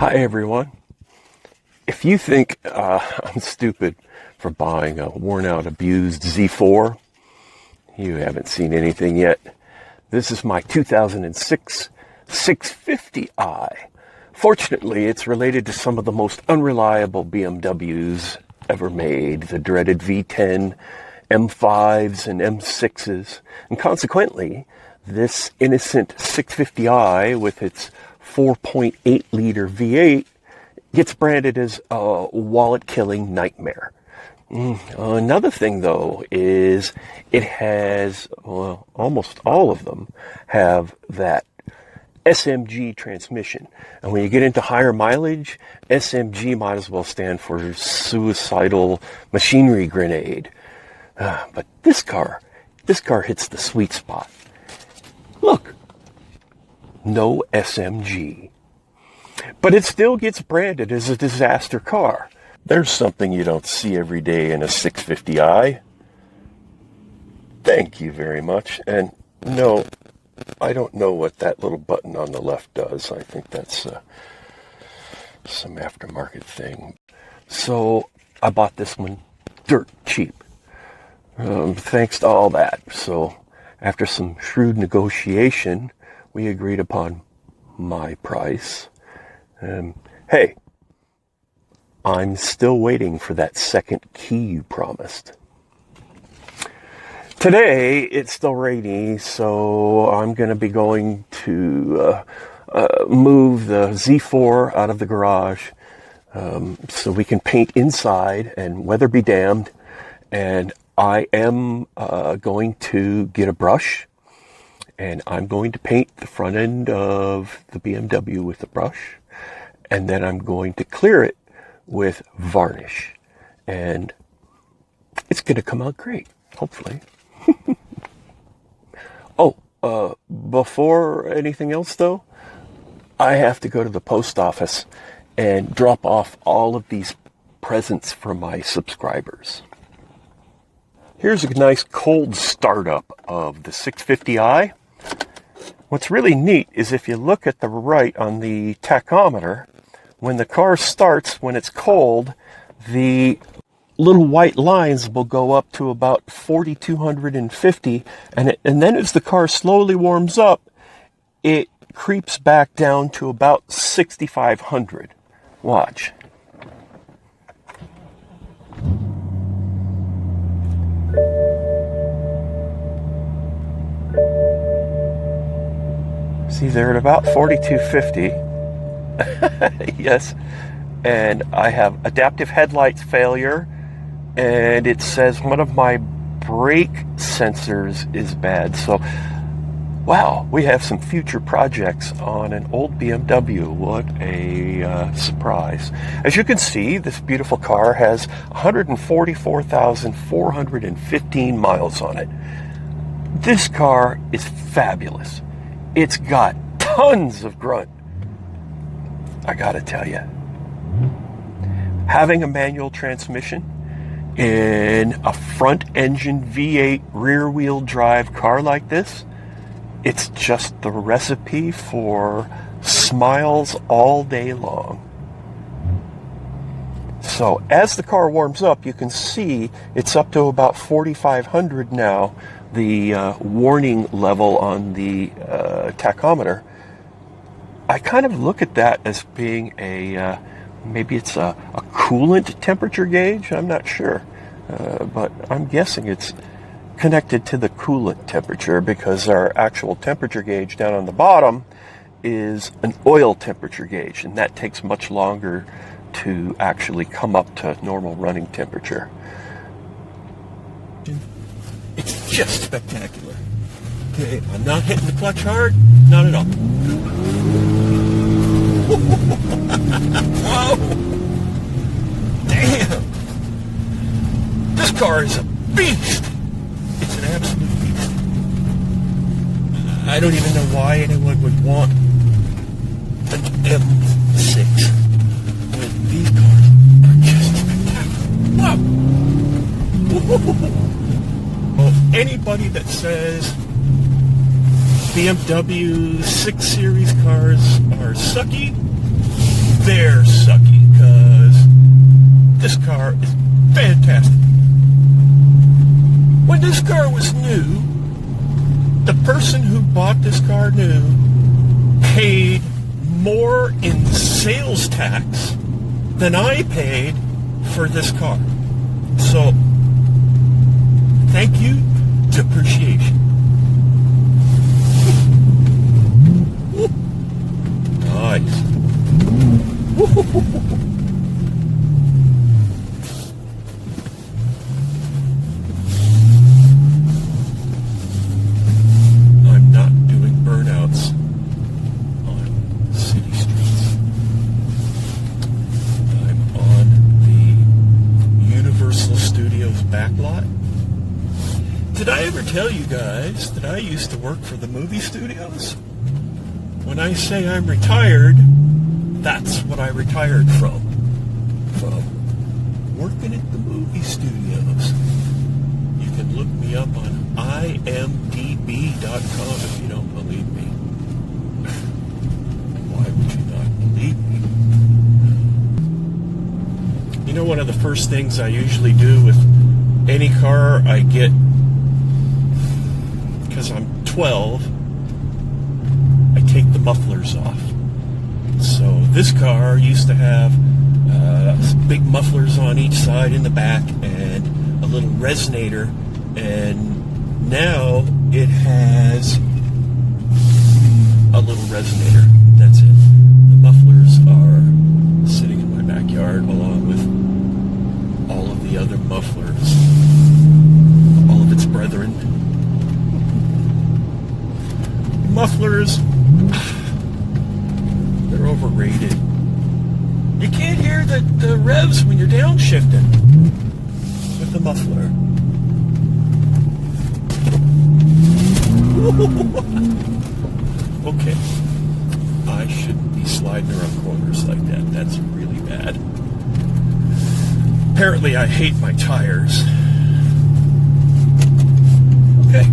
Hi everyone. If you think I'm stupid for buying a worn out abused Z4, you haven't seen anything yet. This is my 2006 650i. Fortunately, it's related to some of the most unreliable BMWs ever made, the dreaded V10, M5s, and M6s. And consequently, this innocent 650i with its 4.8 liter V8 gets branded as a wallet-killing nightmare. Another thing, though, is it has, well, almost all of them have that SMG transmission. And when you get into higher mileage, SMG might as well stand for suicidal machinery grenade. But this car hits the sweet spot. Look, no SMG. But it still gets branded as a disaster car. There's something you don't see every day in a 650i. Thank you very much. And no, I don't know what that little button on the left does. I think that's some aftermarket thing. So I bought this one dirt cheap. Thanks to all that. So after some shrewd negotiation, we agreed upon my price. Hey, I'm still waiting for that second key you promised. Today, it's still rainy, so I'm going to be going to move the Z4 out of the garage so we can paint inside and weather be damned. And I am going to get a brush, and I'm going to paint the front end of the BMW with the brush. And then I'm going to clear it with varnish. And it's going to come out great, hopefully. Before anything else, though, I have to go to the post office and drop off all of these presents for my subscribers. Here's a nice cold startup of the 650i. What's really neat is if you look at the right on the tachometer, when the car starts, when it's cold, the little white lines will go up to about 4,250, and then as the car slowly warms up, it creeps back down to about 6,500. Watch. See, they're at about 4,250. Yes, and I have adaptive headlights failure, and it says one of my brake sensors is bad. So, wow, we have some future projects on an old BMW. What a surprise. As you can see, this beautiful car has 144,415 miles on it. This car is fabulous. It's got tons of grunt. I gotta tell you, having a manual transmission in a front-engine V8 rear-wheel drive car like this, it's just the recipe for smiles all day long. So as the car warms up, you can see it's up to about 4,500 now, the warning level on the tachometer. I kind of look at that as being maybe it's a coolant temperature gauge. I'm not sure, but I'm guessing it's connected to the coolant temperature because our actual temperature gauge down on the bottom is an oil temperature gauge, and that takes much longer to actually come up to normal running temperature. It's just spectacular. Okay, I'm not hitting the clutch hard, not at all. Whoa! Damn! This car is a beast! It's an absolute beast. I don't even know why anyone would want an M6 when these cars are just spectacular. Whoa! Well, anybody that says BMW 6 Series cars are sucky, they're sucky, because this car is fantastic. When this car was new, the person who bought this car new paid more in sales tax than I paid for this car. So, thank you, depreciation. Nice. I'm not doing burnouts on city streets. I'm on the Universal Studios backlot. Did I ever tell you guys that I used to work for the movie studios? When I say I'm retired, that's what I retired from. From working at the movie studios. You can look me up on imdb.com if you don't believe me. Why would you not believe me? You know, one of the first things I usually do with any car I get, because I'm 12, I take the mufflers off. So this car used to have big mufflers on each side in the back and a little resonator, and now it has a little resonator. That's it. The mufflers are sitting in my backyard along with all of the other mufflers, all of its brethren. Mufflers, they're overrated. You can't hear the revs when you're downshifting with the muffler. Okay, I shouldn't be sliding around corners like that. That's really bad. Apparently I hate my tires. Okay.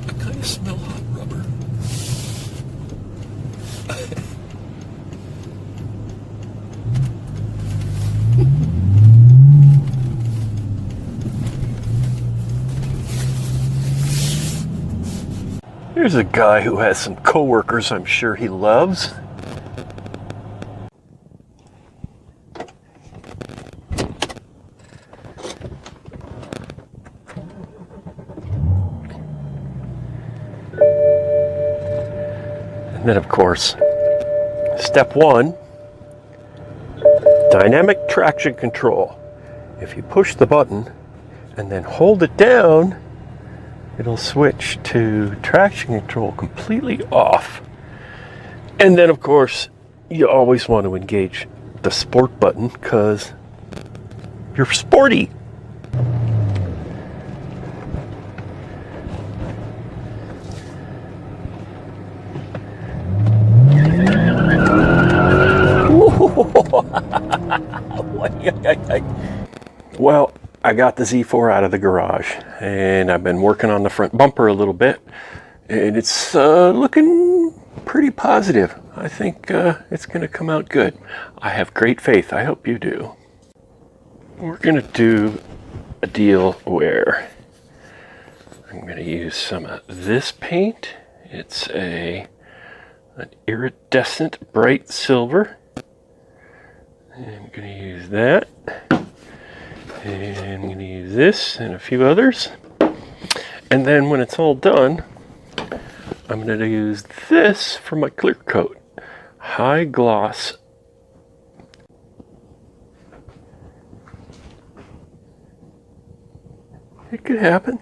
I kind of smell hot rubber. Here's a guy who has some coworkers I'm sure he loves. And then, of course, step one, dynamic traction control. If you push the button and then hold it down, it'll switch to traction control completely off. And then, of course, you always want to engage the sport button because you're sporty. Well, I got the Z4 out of the garage and I've been working on the front bumper a little bit, and it's looking pretty positive. I think it's going to come out good. I have great faith. I hope you do. We're going to do a deal where I'm going to use some of this paint. It's an iridescent bright silver. And I'm going to use that. And I'm going to use this and a few others. And then when it's all done, I'm going to use this for my clear coat. High gloss. It could happen.